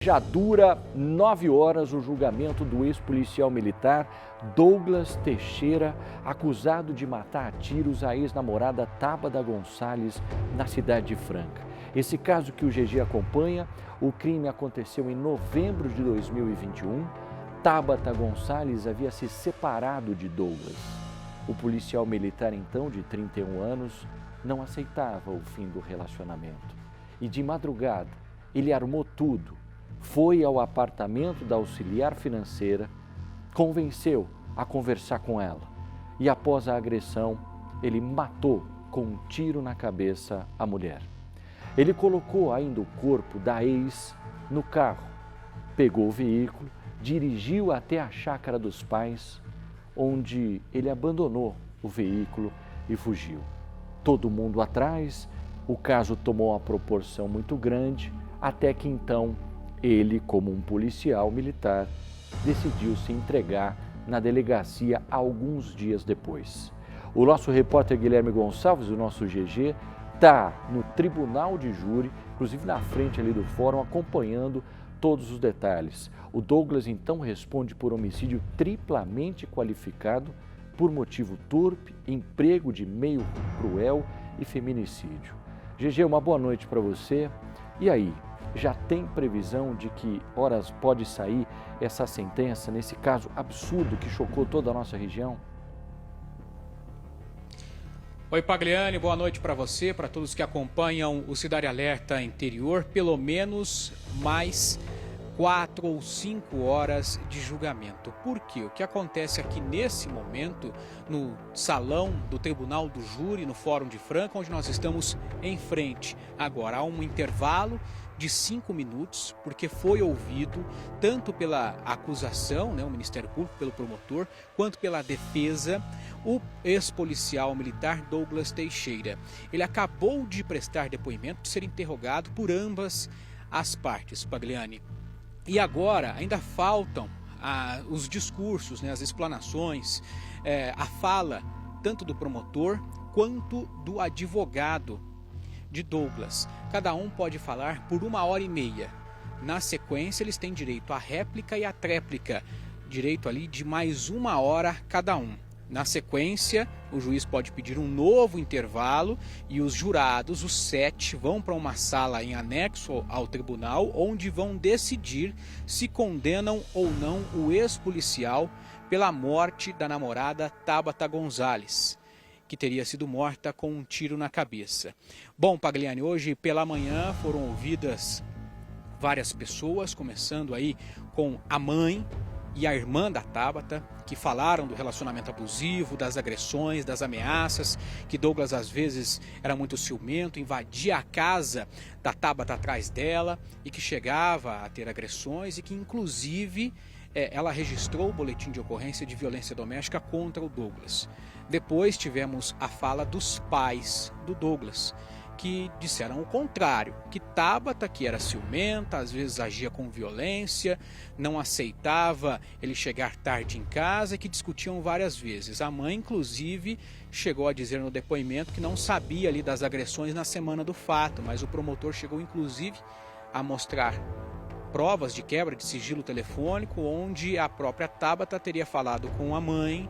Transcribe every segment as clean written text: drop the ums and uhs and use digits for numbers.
Já dura 9 horas o julgamento do ex-policial militar Douglas Teixeira, acusado de matar a tiros a ex-namorada Tabata Gonçalves na cidade de Franca. Esse caso que o GG acompanha, o crime aconteceu em novembro de 2021. Tabata Gonçalves havia se separado de Douglas. O policial militar, então, de 31 anos, não aceitava o fim do relacionamento. E de madrugada, ele armou tudo. Foi ao apartamento da auxiliar financeira, convenceu a conversar com ela e após a agressão, ele matou com um tiro na cabeça a mulher. Ele colocou ainda o corpo da ex no carro, pegou o veículo, dirigiu até a chácara dos pais, onde ele abandonou o veículo e fugiu. Todo mundo atrás, o caso tomou uma proporção muito grande, até que então ele, como um policial militar, decidiu se entregar na delegacia alguns dias depois. O nosso repórter Guilherme Gonçalves, o nosso GG, está no tribunal de júri, inclusive na frente ali do fórum, acompanhando todos os detalhes. O Douglas, então, responde por homicídio triplamente qualificado por motivo torpe, emprego de meio cruel e feminicídio. GG, uma boa noite para você. E aí? Já tem previsão de que horas pode sair essa sentença nesse caso absurdo que chocou toda a nossa região? Oi, Pagliani, boa noite para você, para todos que acompanham o Cidade Alerta Interior. Pelo menos mais 4 ou 5 horas de julgamento. Por quê? O que acontece aqui nesse momento, no salão do Tribunal do Júri, no Fórum de Franca, onde nós estamos em frente. Agora, há um intervalo de 5 minutos, porque foi ouvido tanto pela acusação, o Ministério Público, pelo promotor, quanto pela defesa, o ex-policial militar Douglas Teixeira. Ele acabou de prestar depoimento, de ser interrogado por ambas as partes, Pagliani. E agora ainda faltam os discursos, as explanações, a fala tanto do promotor quanto do advogado de Douglas. Cada um pode falar por 1h30. Na sequência, eles têm direito à réplica e à tréplica, direito ali de mais 1 hora cada um. Na sequência, o juiz pode pedir um novo intervalo e os jurados, os 7, vão para uma sala em anexo ao tribunal, onde vão decidir se condenam ou não o ex-policial pela morte da namorada Tabata Gonçalves, que teria sido morta com um tiro na cabeça. Bom, Pagliani, hoje pela manhã foram ouvidas várias pessoas, começando aí com a mãe e a irmã da Tabata, que falaram do relacionamento abusivo, das agressões, das ameaças, que Douglas às vezes era muito ciumento, invadia a casa da Tabata atrás dela e que chegava a ter agressões e que inclusive ela registrou o boletim de ocorrência de violência doméstica contra o Douglas. Depois tivemos a fala dos pais do Douglas, que disseram o contrário, que Tabata, que era ciumenta, às vezes agia com violência, não aceitava ele chegar tarde em casa e que discutiam várias vezes. A mãe, inclusive, chegou a dizer no depoimento que não sabia ali das agressões na semana do fato, mas o promotor chegou, inclusive, a mostrar provas de quebra de sigilo telefônico, onde a própria Tabata teria falado com a mãe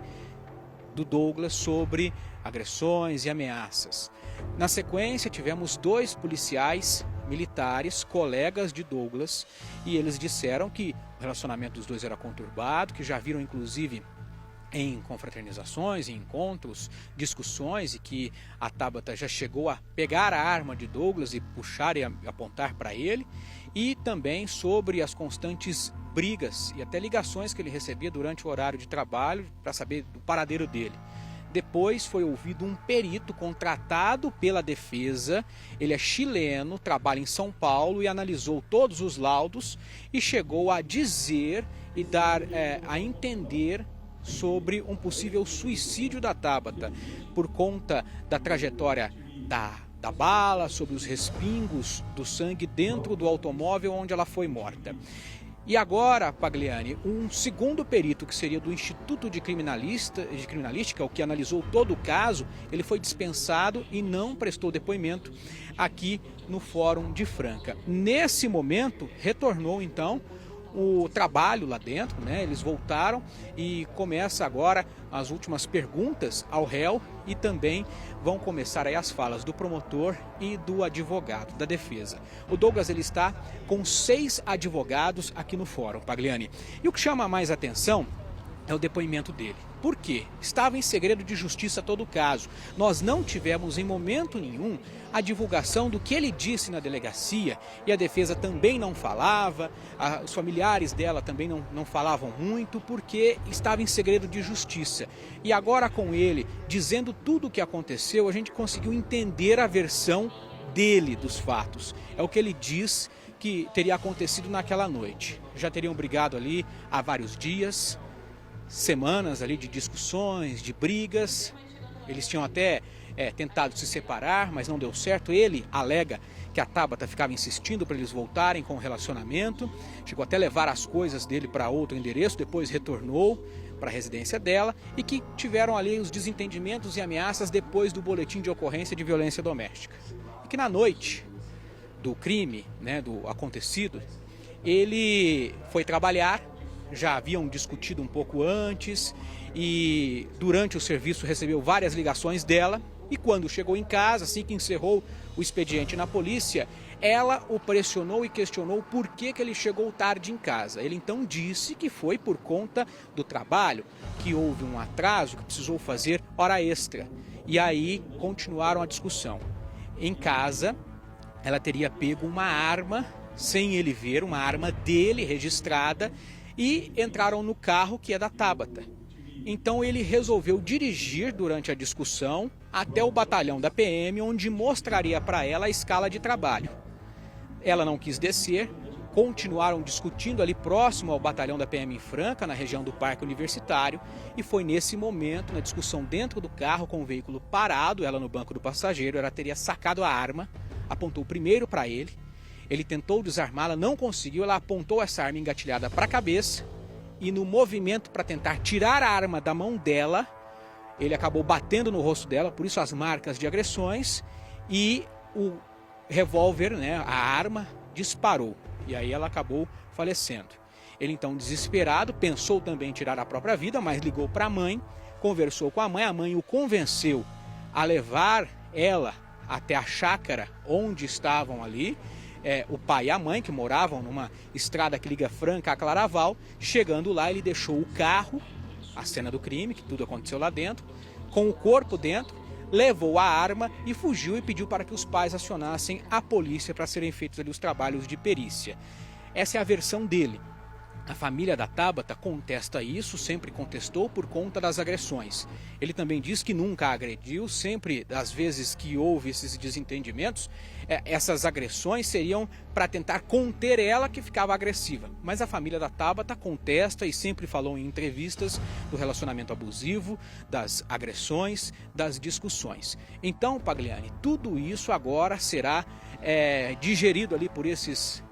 do Douglas sobre agressões e ameaças. Na sequência, tivemos 2 policiais militares, colegas de Douglas, e eles disseram que o relacionamento dos dois era conturbado, que já viram inclusive em confraternizações, em encontros, discussões, e que a Tabata já chegou a pegar a arma de Douglas e puxar e apontar para ele, e também sobre as constantes brigas e até ligações que ele recebia durante o horário de trabalho para saber do paradeiro dele. Depois foi ouvido um perito contratado pela defesa, ele é chileno, trabalha em São Paulo e analisou todos os laudos e chegou a dizer e dar a entender sobre um possível suicídio da Tabata por conta da trajetória da bala, sobre os respingos do sangue dentro do automóvel onde ela foi morta. E agora, Pagliani, um segundo perito, que seria do Instituto de Criminalística, o que analisou todo o caso, ele foi dispensado e não prestou depoimento aqui no Fórum de Franca. Nesse momento, retornou então o trabalho lá dentro, né? Eles voltaram e começa agora as últimas perguntas ao réu e também vão começar aí as falas do promotor e do advogado da defesa. O Douglas, ele está com 6 advogados aqui no fórum, Pagliani. E o que chama mais atenção é o depoimento dele. Por quê? Estava em segredo de justiça todo o caso. Nós não tivemos em momento nenhum a divulgação do que ele disse na delegacia e a defesa também não falava, os familiares dela também não falavam muito porque estava em segredo de justiça. E agora com ele dizendo tudo o que aconteceu, a gente conseguiu entender a versão dele dos fatos. É o que ele diz que teria acontecido naquela noite. Já teriam brigado ali há vários dias, semanas ali de discussões, de brigas. Eles tinham até tentado se separar, mas não deu certo. Ele alega que a Tabata ficava insistindo para eles voltarem com o relacionamento. Chegou até a levar as coisas dele para outro endereço, depois retornou para a residência dela e que tiveram ali os desentendimentos e ameaças depois do boletim de ocorrência de violência doméstica. E que na noite do crime, né, do acontecido, ele foi trabalhar. Já haviam discutido um pouco antes e durante o serviço recebeu várias ligações dela e quando chegou em casa, assim que encerrou o expediente na polícia, ela o pressionou e questionou por que ele chegou tarde em casa. Ele então disse que foi por conta do trabalho, que houve um atraso, que precisou fazer hora extra. E aí continuaram a discussão. Em casa, ela teria pego uma arma, sem ele ver, uma arma dele registrada, e entraram no carro que é da Tabata. Então ele resolveu dirigir durante a discussão até o batalhão da PM, onde mostraria para ela a escala de trabalho. Ela não quis descer, continuaram discutindo ali próximo ao batalhão da PM em Franca, na região do Parque Universitário, e foi nesse momento, na discussão dentro do carro, com o veículo parado, ela no banco do passageiro, ela teria sacado a arma, apontou primeiro para ele. Ele tentou desarmá-la, não conseguiu, ela apontou essa arma engatilhada para a cabeça e no movimento para tentar tirar a arma da mão dela, ele acabou batendo no rosto dela, por isso as marcas de agressões, e o revólver, né, a arma, disparou e aí ela acabou falecendo. Ele então, desesperado, pensou também em tirar a própria vida, mas ligou para a mãe, conversou com a mãe o convenceu a levar ela até a chácara onde estavam ali, o pai e a mãe, que moravam numa estrada que liga Franca a Claraval. Chegando lá, ele deixou o carro, a cena do crime, que tudo aconteceu lá dentro, com o corpo dentro, levou a arma e fugiu e pediu para que os pais acionassem a polícia para serem feitos ali os trabalhos de perícia. Essa é a versão dele. A família da Tabata contesta isso, sempre contestou por conta das agressões. Ele também diz que nunca a agrediu, sempre das vezes que houve esses desentendimentos, essas agressões seriam para tentar conter ela, que ficava agressiva. Mas a família da Tabata contesta e sempre falou em entrevistas do relacionamento abusivo, das agressões, das discussões. Então, Pagliani, tudo isso agora será digerido ali por esses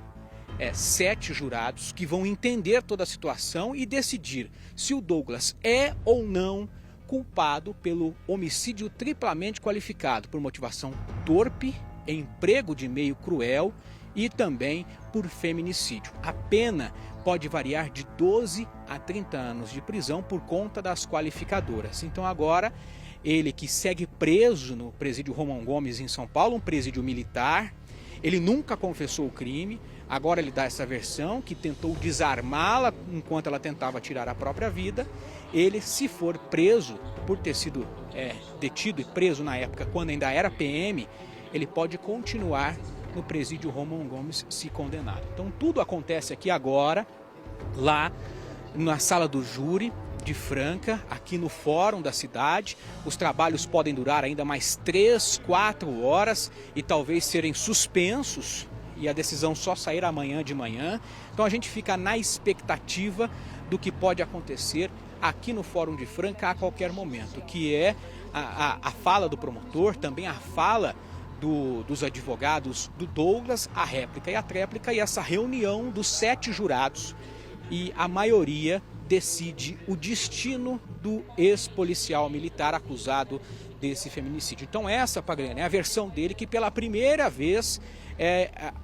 7 jurados que vão entender toda a situação e decidir se o Douglas é ou não culpado pelo homicídio triplamente qualificado por motivação torpe, emprego de meio cruel e também por feminicídio. A pena pode variar de 12 a 30 anos de prisão por conta das qualificadoras. Então agora, ele que segue preso no presídio Romão Gomes em São Paulo, um presídio militar, ele nunca confessou o crime. Agora ele dá essa versão que tentou desarmá-la enquanto ela tentava tirar a própria vida. Ele, se for preso, por ter sido detido e preso na época quando ainda era PM, ele pode continuar no presídio Romão Gomes se condenado. Então tudo acontece aqui agora, lá na sala do júri de Franca, aqui no fórum da cidade. Os trabalhos podem durar ainda mais 3, 4 horas e talvez serem suspensos, e a decisão só sair amanhã de manhã. Então a gente fica na expectativa do que pode acontecer aqui no Fórum de Franca a qualquer momento, que é a fala do promotor, também a fala dos advogados do Douglas, a réplica e a tréplica, e essa reunião dos 7 jurados, e a maioria decide o destino do ex-policial militar acusado desse feminicídio. Então essa, Pagliani, é a versão dele, que pela primeira vez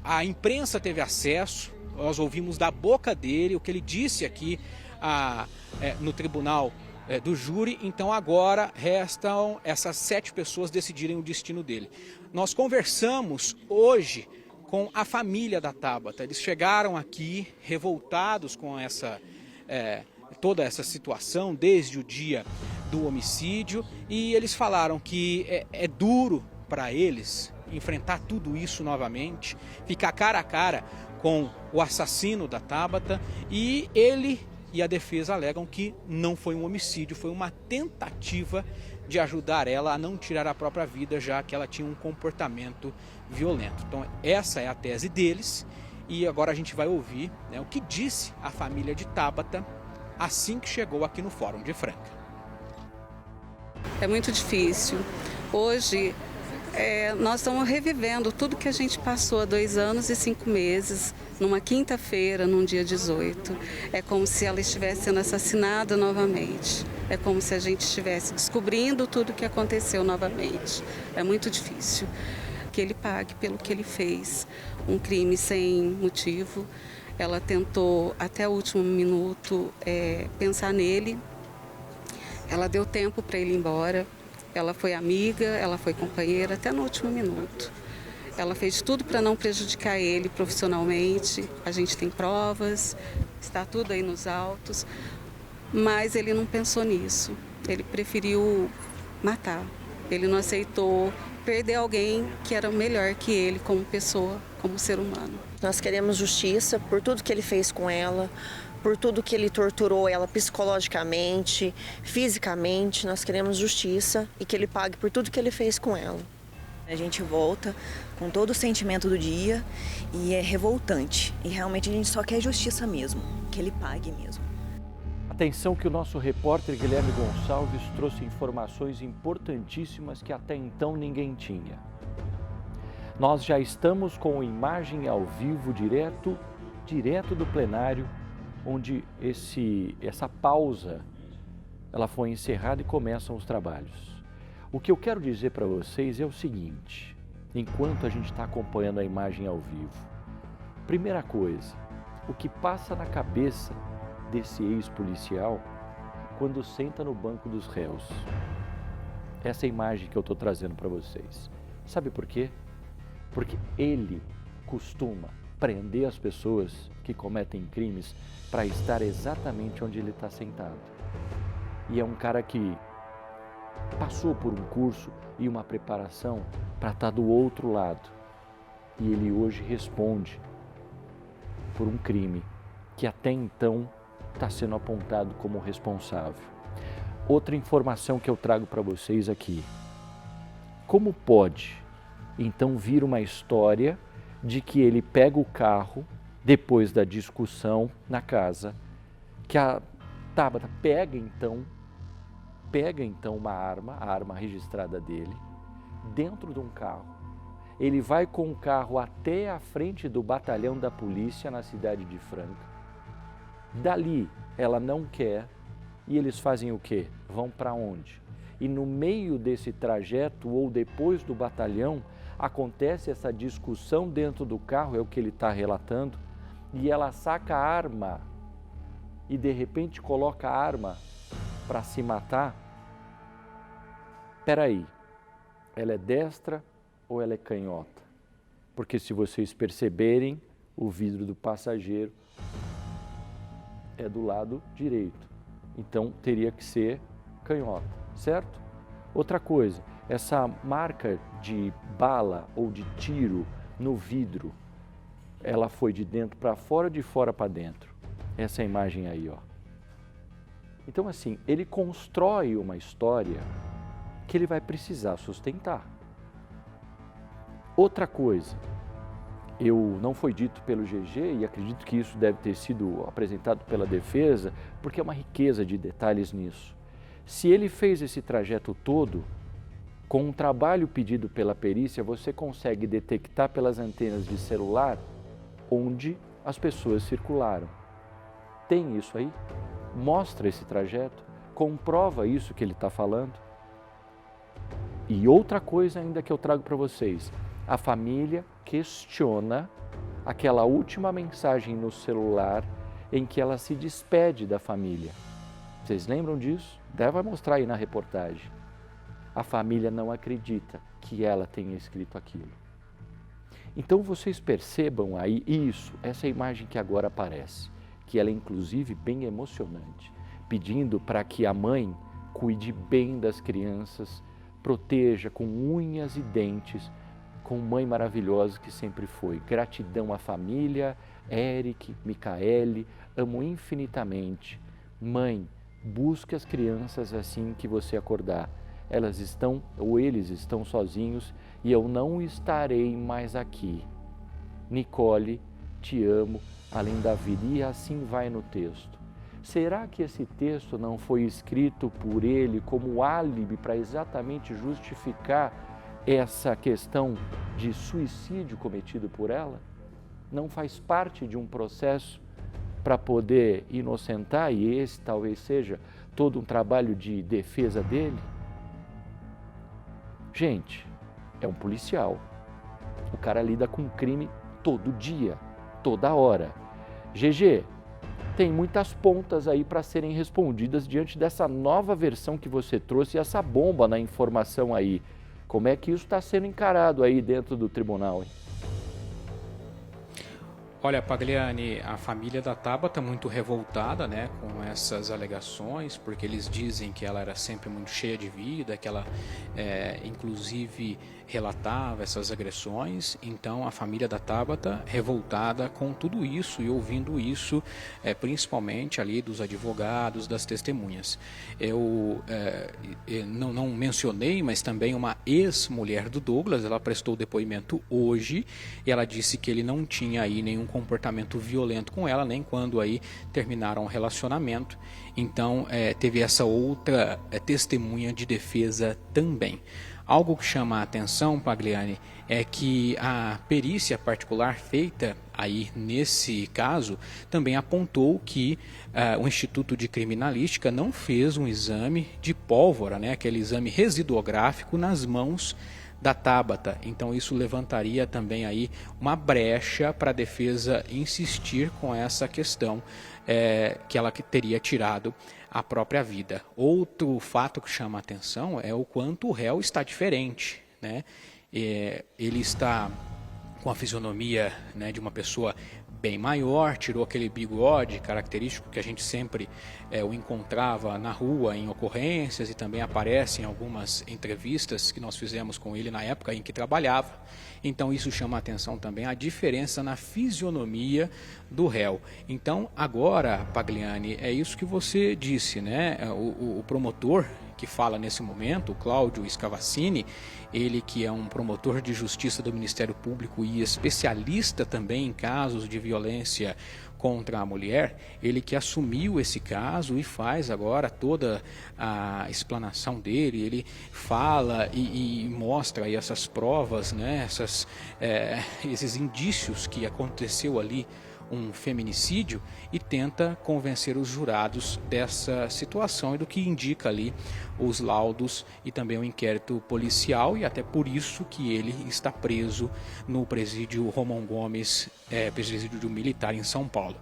a imprensa teve acesso. Nós ouvimos da boca dele o que ele disse aqui no tribunal do júri. Então agora restam essas 7 pessoas decidirem o destino dele. Nós conversamos hoje com a família da Tabata. Eles chegaram aqui revoltados com toda essa situação desde o dia do homicídio, e eles falaram que é duro para eles enfrentar tudo isso novamente, ficar cara a cara com o assassino da Tabata, e ele e a defesa alegam que não foi um homicídio, foi uma tentativa de ajudar ela a não tirar a própria vida, já que ela tinha um comportamento violento. Então essa é a tese deles, e agora a gente vai ouvir, né, o que disse a família de Tabata assim que chegou aqui no Fórum de Franca. É muito difícil. Hoje nós estamos revivendo tudo que a gente passou há 2 anos e 5 meses, numa quinta-feira, num dia 18. É como se ela estivesse sendo assassinada novamente. É como se a gente estivesse descobrindo tudo o que aconteceu novamente. É muito difícil. Que ele pague pelo que ele fez. Um crime sem motivo. Ela tentou até o último minuto pensar nele. Ela deu tempo para ele ir embora. Ela foi amiga, ela foi companheira até no último minuto. Ela fez tudo para não prejudicar ele profissionalmente. A gente tem provas, está tudo aí nos autos. Mas ele não pensou nisso. Ele preferiu matar. Ele não aceitou perder alguém que era melhor que ele como pessoa, como ser humano. Nós queremos justiça por tudo que ele fez com ela, por tudo que ele torturou ela psicologicamente, fisicamente. Nós queremos justiça e que ele pague por tudo que ele fez com ela. A gente volta com todo o sentimento do dia e é revoltante. E realmente a gente só quer justiça mesmo, que ele pague mesmo. Atenção que o nosso repórter Guilherme Gonçalves trouxe informações importantíssimas que até então ninguém tinha. Nós já estamos com imagem ao vivo direto do plenário, onde essa pausa ela foi encerrada e começam os trabalhos. O que eu quero dizer para vocês é o seguinte, enquanto a gente está acompanhando a imagem ao vivo. Primeira coisa, o que passa na cabeça desse ex-policial quando senta no banco dos réus. Essa é a imagem que eu estou trazendo para vocês. Sabe por quê? Porque ele costuma prender as pessoas que cometem crimes para estar exatamente onde ele está sentado. E é um cara que passou por um curso e uma preparação para estar do outro lado. E ele hoje responde por um crime que até então está sendo apontado como responsável. Outra informação que eu trago para vocês aqui. Como pode, então, vir uma história de que ele pega o carro, depois da discussão na casa, que a Tabata pega então uma arma, a arma registrada dele, dentro de um carro. Ele vai com o carro até a frente do batalhão da polícia na cidade de Franca. Dali, ela não quer, e eles fazem o quê? Vão para onde? E no meio desse trajeto, ou depois do batalhão, acontece essa discussão dentro do carro, é o que ele está relatando, e ela saca a arma e de repente coloca a arma para se matar. Espera aí, ela é destra ou ela é canhota? Porque se vocês perceberem, o vidro do passageiro é do lado direito, então teria que ser canhota, certo? Outra coisa, essa marca de bala ou de tiro no vidro, ela foi de dentro para fora ou de fora para dentro? Essa imagem aí, ó. Então assim, ele constrói uma história que ele vai precisar sustentar. Outra coisa, não foi dito pelo GG e acredito que isso deve ter sido apresentado pela defesa, porque é uma riqueza de detalhes nisso. Se ele fez esse trajeto todo, Com um trabalho pedido pela perícia, você consegue detectar pelas antenas de celular onde as pessoas circularam. Tem isso aí? Mostra esse trajeto, comprova isso que ele está falando. E outra coisa ainda que eu trago para vocês, a família questiona aquela última mensagem no celular em que ela se despede da família. Vocês lembram disso? Deve mostrar aí na reportagem. A família não acredita que ela tenha escrito aquilo. Então vocês percebam aí isso, essa imagem que agora aparece, que ela é inclusive bem emocionante, pedindo para que a mãe cuide bem das crianças, proteja com unhas e dentes, com mãe maravilhosa que sempre foi. Gratidão à família, Eric, Micaele, amo infinitamente. Mãe, busque as crianças assim que você acordar. Elas estão, ou eles estão sozinhos e eu não estarei mais aqui. Nicole, te amo, além da vida. E assim vai no texto. Será que esse texto não foi escrito por ele como álibi para exatamente justificar essa questão de suicídio cometido por ela? Não faz parte de um processo para poder inocentar, e esse talvez seja todo um trabalho de defesa dele? Gente, é um policial. O cara lida com crime todo dia, toda hora. GG, tem muitas pontas aí para serem respondidas diante dessa nova versão que você trouxe, essa bomba na informação aí. Como é que isso está sendo encarado aí dentro do tribunal, hein? Olha, Pagliani, a família da Tabata está muito revoltada, né, com essas alegações, porque eles dizem que ela era sempre muito cheia de vida, que ela, inclusive, relatava essas agressões. Então, a família da Tabata revoltada com tudo isso e ouvindo isso, principalmente ali dos advogados, das testemunhas. Eu não mencionei, mas também uma ex-mulher do Douglas, ela prestou depoimento hoje e ela disse que ele não tinha aí nenhum comportamento violento com ela, nem quando aí terminaram o relacionamento. Então, teve essa outra testemunha de defesa também. Algo que chama a atenção, Pagliani, é que a perícia particular feita aí nesse caso também apontou que o Instituto de Criminalística não fez um exame de pólvora, né, aquele exame residuográfico nas mãos da Tabata. Então isso levantaria também aí uma brecha para a defesa insistir com essa questão que ela teria tirado a própria vida. Outro fato que chama a atenção é o quanto o réu está diferente, né? Ele está com a fisionomia, né, de uma pessoa bem maior, tirou aquele bigode característico que a gente sempre o encontrava na rua em ocorrências e também aparece em algumas entrevistas que nós fizemos com ele na época em que trabalhava. Então isso chama a atenção também, a diferença na fisionomia do réu. Então agora, Pagliani, é isso que você disse, né? O promotor que fala nesse momento, o Cláudio Scavacini, ele que é um promotor de justiça do Ministério Público e especialista também em casos de violência contra a mulher, ele que assumiu esse caso e faz agora toda a explanação dele, ele fala e mostra aí essas provas, né, esses indícios que aconteceu ali um feminicídio e tenta convencer os jurados dessa situação e do que indica ali os laudos e também o inquérito policial, e até por isso que ele está preso no presídio Romão Gomes, presídio militar em São Paulo.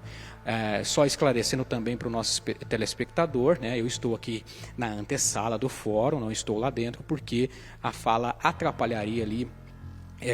Só esclarecendo também para o nosso telespectador, né, eu estou aqui na antessala do fórum, não estou lá dentro porque a fala atrapalharia ali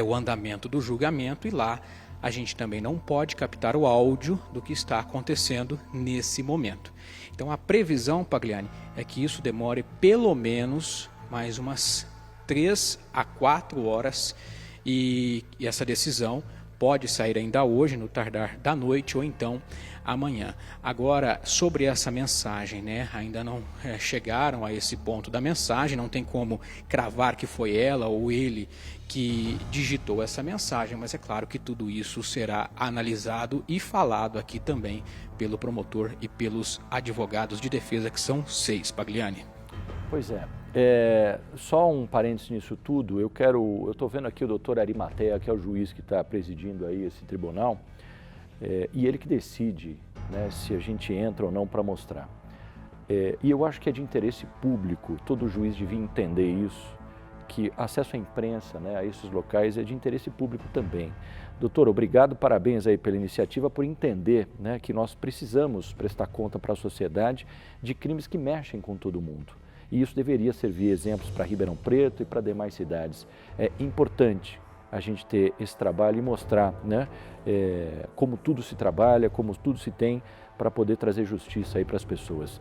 o andamento do julgamento, e lá a gente também não pode captar o áudio do que está acontecendo nesse momento. Então a previsão, Pagliani, é que isso demore pelo menos mais umas 3 a 4 horas e essa decisão pode sair ainda hoje, no tardar da noite, ou então amanhã. Agora, sobre essa mensagem, né, ainda não chegaram a esse ponto da mensagem, não tem como cravar que foi ela ou ele que digitou essa mensagem, mas é claro que tudo isso será analisado e falado aqui também pelo promotor e pelos advogados de defesa, que são 6, Pagliani. Pois é. Só um parênteses nisso tudo, eu estou vendo aqui o doutor Arimatea, que é o juiz que está presidindo aí esse tribunal, e ele que decide, né, se a gente entra ou não para mostrar. E eu acho que é de interesse público, todo juiz devia entender isso, que acesso à imprensa, né, a esses locais é de interesse público também. Doutor, obrigado, parabéns aí pela iniciativa, por entender, né, que nós precisamos prestar conta para a sociedade de crimes que mexem com todo mundo. E isso deveria servir exemplos para Ribeirão Preto e para demais cidades. É importante a gente ter esse trabalho e mostrar, né, como tudo se trabalha, como tudo se tem para poder trazer justiça aí para as pessoas.